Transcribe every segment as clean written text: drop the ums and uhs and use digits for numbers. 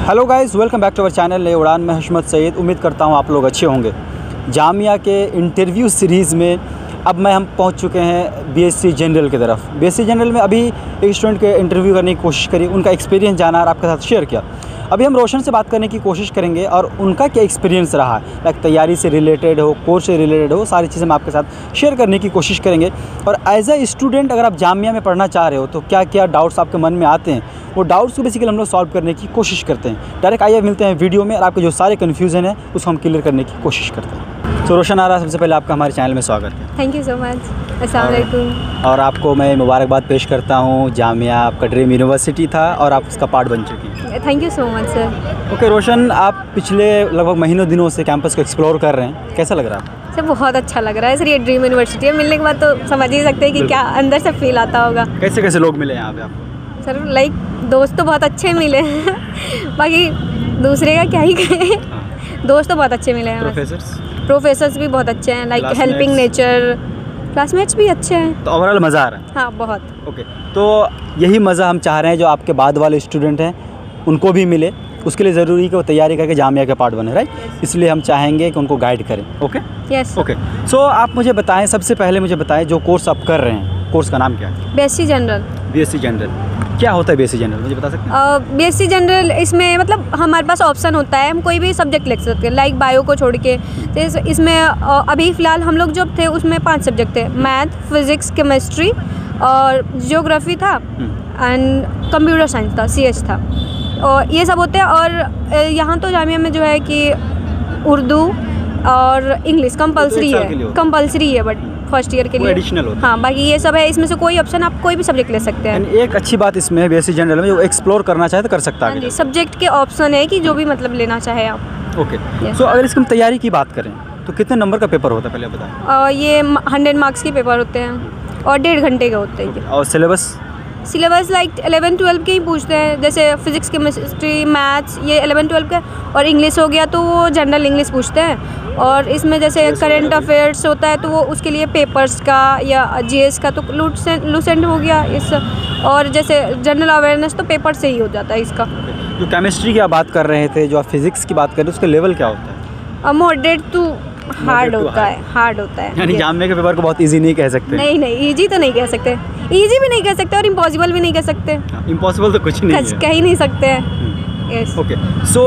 Hello guys, welcome back to our channel नए उड़ान में हशमत सईद। उम्मीद करता हूँ आप लोग अच्छे होंगे। जामिया के इंटरव्यू सीरीज़ में अब हम पहुँच चुके हैं बीएससी जनरल की तरफ। बीएससी जनरल में अभी एक स्टूडेंट के इंटरव्यू करने की कोशिश करी, उनका एक्सपीरियंस जाना और आपके साथ शेयर किया। अभी हम रोशन से बात करने की कोशिश करेंगे और उनका क्या एक्सपीरियंस रहा है, लाइक तैयारी से रिलेटेड हो, कोर्स से रिलेटेड हो, सारी चीज़ें हम आपके साथ शेयर करने की कोशिश करेंगे। और एज ए स्टूडेंट अगर आप जामिया में पढ़ना चाह रहे हो तो क्या क्या डाउट्स आपके मन में आते हैं, वो डाउट्स को बेसिकली हम लोग सॉल्व करने की कोशिश करते हैं। डायरेक्ट आइए मिलते हैं वीडियो में और आपके जो सारे कन्फ्यूज़न है उसको हम क्लियर करने की कोशिश करते हैं। तो रोशन आ रहा, सबसे पहले आपका हमारे चैनल में स्वागत है। Thank you so much. अस्सलाम वालेकुम। और आपको मैं मुबारकबाद पेश करता हूँ। जामिया आपका ड्रीम यूनिवर्सिटी था और आप उसका पार्ट बन चुकी हैं। Thank you so much sir. Okay Roshan, आप पिछले लगभग महीनों दिनों से कैंपस को एक्सप्लोर कर रहे हैं, कैसा लग रहा है? सर बहुत अच्छा लग रहा है सर। ये ड्रीम यूनिवर्सिटी है, मिलने के बाद तो समझ ही सकते हैं कि क्या अंदर से फील आता होगा। कैसे कैसे लोग मिले यहाँ पे आपको? सर लाइक दोस्त तो बहुत अच्छे मिले हैं बाकी दूसरे का क्या ही कहें। दोस्त तो बहुत अच्छे मिले हैं। प्रोफेसर्स भी बहुत अच्छे हैं, लाइक हेल्पिंग नेचर। क्लासमेट्स भी अच्छे हैं, तो ओवरऑल मज़ा आ रहा है? हाँ बहुत। ओके, तो यही मज़ा हम चाह रहे हैं जो आपके बाद वाले स्टूडेंट हैं उनको भी मिले। उसके लिए ज़रूरी है कि वो तैयारी करके जामिया के पार्ट बने, राइट? इसलिए हम चाहेंगे कि उनको गाइड करें। Okay yes okay. सो आप मुझे बताएं, सबसे पहले मुझे बताएं जो कोर्स आप कर रहे हैं, कोर्स का नाम क्या है? BSc general. बीएससी जनरल क्या होता है? बीएससी जनरल मुझे बता सकते हैं? बीएससी जनरल इसमें मतलब हमारे पास ऑप्शन होता है, हम कोई भी सब्जेक्ट ले सकते हैं, लाइक बायो को छोड़ के। तो इसमें अभी फ़िलहाल हम लोग जो थे उसमें 5 सब्जेक्ट थे, मैथ, फिज़िक्स, केमिस्ट्री और जियोग्राफी था एंड कंप्यूटर साइंस था, CS था, और ये सब होते हैं। और यहाँ तो जामिया में जो है कि उर्दू और इंग्लिश कंपलसरी है बट फर्स्ट ईयर के लिए एडिशनल होता है। हाँ, बाकी ये सब है। इसमें से कोई ऑप्शन आप कोई भी सब्जेक्ट ले सकते हैं। एक अच्छी बात इसमें है बीएससी जनरल में, जो एक्सप्लोर करना चाहे तो कर सकता है। हाँ जी, सब्जेक्ट के ऑप्शन है कि जो भी मतलब लेना चाहे आप। ओके। सो अगर इसकी हम तैयारी की बात करें तो कितने नंबर का पेपर होता है पहले बताएं? ये 100 मार्क्स के पेपर होते हैं और 1.5 घंटे के होते हैं। और सिलेबस लाइक 11-12 के ही पूछते हैं, जैसे फिजिक्स, केमिस्ट्री, मैथ्स, ये 11-12 के। और इंग्लिश हो गया तो वो जनरल इंग्लिश पूछते हैं। और इसमें जैसे करंट अफेयर्स होता है तो वो उसके लिए पेपर्स का या GS का तो लूसेंट हो गया इस। और जैसे जनरल अवेयरनेस तो पेपर से ही हो जाता है इसका। जो केमिस्ट्री की आप बात कर रहे थे, जो आप फिजिक्स की बात कर रहे थे, उसका लेवल क्या होता है? मॉडरेट टू हार्ड होता है। यानी जामिया के पेपर को बहुत इजी नहीं कह सकते? नहीं, इजी तो नहीं कह सकते, इजी भी नहीं कह सकते और इम्पॉसिबल भी नहीं कह सकते। इम्पॉसिबल तो कुछ नहीं है, कह ही नहीं सकते हैं। Yes okay. सो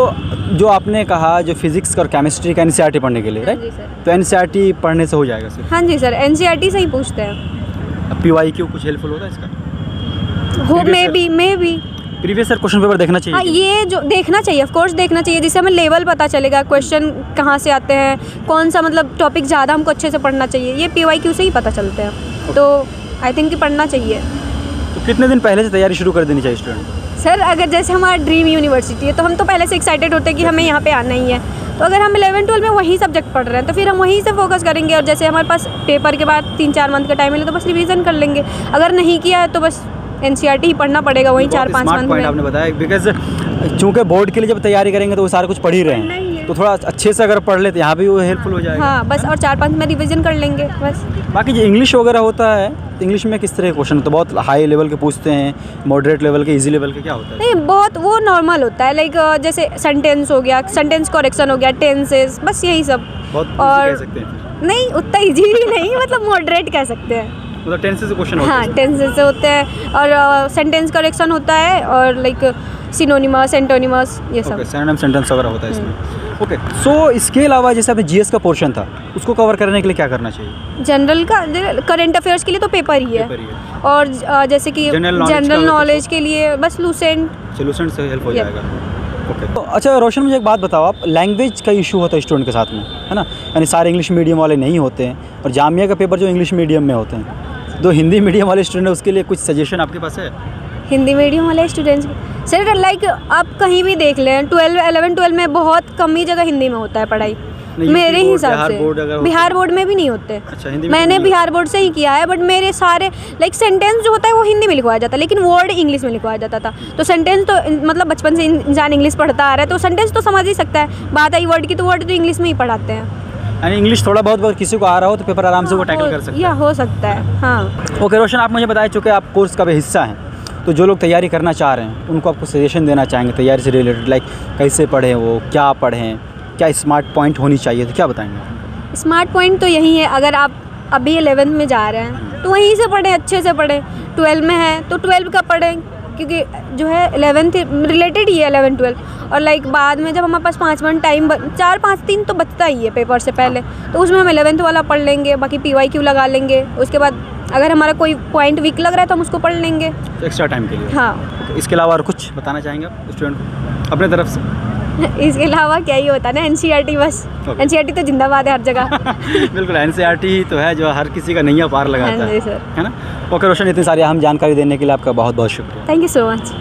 जो आपने कहा जो फिजिक्स और केमिस्ट्री का NCERT पढ़ने के लिए, राइट? तो NCERT पढ़ने से हो जाएगा सिर्फ? हाँ जी सर, NCERT से ही पूछते हैं। PYQ कुछ हेल्पफुल होता है इसका? हो may be previous year question paper देखना चाहिए। हाँ, ये जो देखना चाहिए, ऑफ कोर्स देखना चाहिए, जिससे हमें लेवल पता चलेगा, क्वेश्चन कहाँ से आते हैं, कौन सा मतलब टॉपिक ज़्यादा हमको अच्छे से पढ़ना चाहिए, ये PYQ से ही पता चलते हैं। तो आई थिंक कि पढ़ना चाहिए। तो कितने दिन पहले से तैयारी शुरू कर देनी चाहिए स्टूडेंट को? सर अगर जैसे हमारा ड्रीम यूनिवर्सिटी है तो हम तो पहले से एक्साइटेड होते हैं कि हमें यहाँ पे आना ही है। तो अगर हम 11-12 में वही सब्जेक्ट पढ़ रहे हैं तो फिर हम वहीं से फोकस करेंगे। और जैसे हमारे पास पेपर के बाद 3-4 मंथ का टाइम मिले तो बस रिवीजन कर लेंगे। अगर नहीं किया है तो बस NCERT ही पढ़ना पड़ेगा वहीं 4-5 मंथ में। आपने बताया बिकॉज चूँकि बोर्ड के लिए जब तैयारी करेंगे तो वो सारा कुछ पढ़ ही रहे हैं, तो थोड़ा अच्छे से अगर पढ़ ले तो यहाँ भी वो हेल्पफुल हो जाएगा। हाँ बस, और 4-5 में रिवीजन कर लेंगे बस। बाकी जो इंग्लिश वगैरह होता है, इंग्लिश में किस तरह के क्वेश्चन तो बहुत हाई लेवल के पूछते हैं, मॉडरेट लेवल के, इजी लेवल के, क्या होता है? नहीं, बहुत वो नॉर्मल होता है, लाइक जैसे सेंटेंस हो गया, सेंटेंस करेक्शन हो गया, टेंसेस, बस यही सब। बहुत और कह सकते हैं? नहीं, उतना इजी भी नहीं, मतलब मॉडरेट कह सकते हैं। मतलब टेंसेस से क्वेश्चन होते हैं? हाँ, टेंसेस से होते हैं और सेंटेंस करेक्शन होता है और लाइक सिनोनिमस, एंटोनिमस, ये सब। सिनोनिम सेंटेंस वगैरह होता है इसमें। ओके। सो इसके अलावा जैसे आपने GS का पोर्शन था उसको कवर करने के लिए क्या करना चाहिए? जनरल का करंट अफेयर्स के लिए तो पेपर ही है। और जैसे कि जनरल नॉलेज के लिए बस लूसेंट से हेल्प हो जाएगा। ओके। तो अच्छा रोशन, मुझे एक बात बताओ, आप लैंग्वेज का इशू होता है स्टूडेंट के साथ में, है ना? यानी सारे इंग्लिश मीडियम वाले नहीं होते हैं और जामिया का पेपर जो इंग्लिश मीडियम में होते हैं, जो हिंदी मीडियम वाले स्टूडेंट है उसके लिए कुछ सजेशन आपके पास है? हिंदी मीडियम वाले स्टूडेंट्स सर, लाइक आप कहीं भी देख लें 11-12 में बहुत कम ही जगह हिंदी में होता है पढ़ाई मेरे हिसाब से। बिहार बोर्ड में भी नहीं होते। अच्छा, हिंदी मैंने बिहार बोर्ड से ही किया है, बट मेरे सारे लाइक सेंटेंस जो होता है वो हिंदी में लिखवाया जाता है लेकिन वर्ड इंग्लिश में लिखवाया जाता था। तो सेंटेंस तो मतलब बचपन से इंसान इंग्लिश पढ़ता आ रहा है तो सेंटेंस तो समझ ही सकता है। बात आई वर्ड की तो वर्ड तो इंग्लिश में ही पढ़ाते हैं। यानी इंग्लिश थोड़ा बहुत किसी को आ रहा हो तो पेपर आराम से वो टैकल कर सकता है। या हो सकता है। हाँ ओके रोशन, आप मुझे बताए चुके आप कोर्स का भी हिस्सा हैं तो जो लोग तैयारी करना चाह रहे हैं उनको आपको सजेशन देना चाहेंगे तैयारी से रिलेटेड, लाइक कैसे पढ़ें, वो क्या पढ़ें, क्या स्मार्ट पॉइंट होनी चाहिए, तो क्या बताएंगे? स्मार्ट पॉइंट तो यही है, अगर आप अभी 11th में जा रहे हैं तो वहीं से पढ़ें, अच्छे से पढ़ें। 12 में है तो 12 का पढ़ें, क्योंकि जो है 11th रिलेटेड ही है 11 12। और लाइक बाद में जब हमारे पास 5 मिनट टाइम 4-5 तो बचता ही है पेपर से पहले, तो उसमें हम 11th वाला पढ़ लेंगे, बाकी PYQ लगा लेंगे। उसके बाद अगर हमारा कोई पॉइंट वीक लग रहा है तो हम उसको पढ़ लेंगे एक्स्ट्रा टाइम के लिए। हाँ। इसके अलावा और कुछ बताना चाहेंगे आप स्टूडेंट को अपने तरफ से? इसके अलावा क्या ही होता है ना, NCERT बस। NCERT तो जिंदाबाद है हर जगह। बिल्कुल, NCERT ही तो है जो हर किसी का नैया पार लगाता हाँ जी सर। है ना। ओके रोशन, इतनी सारी अहम जानकारी देने के लिए आपका बहुत बहुत शुक्रिया। Thank you so much.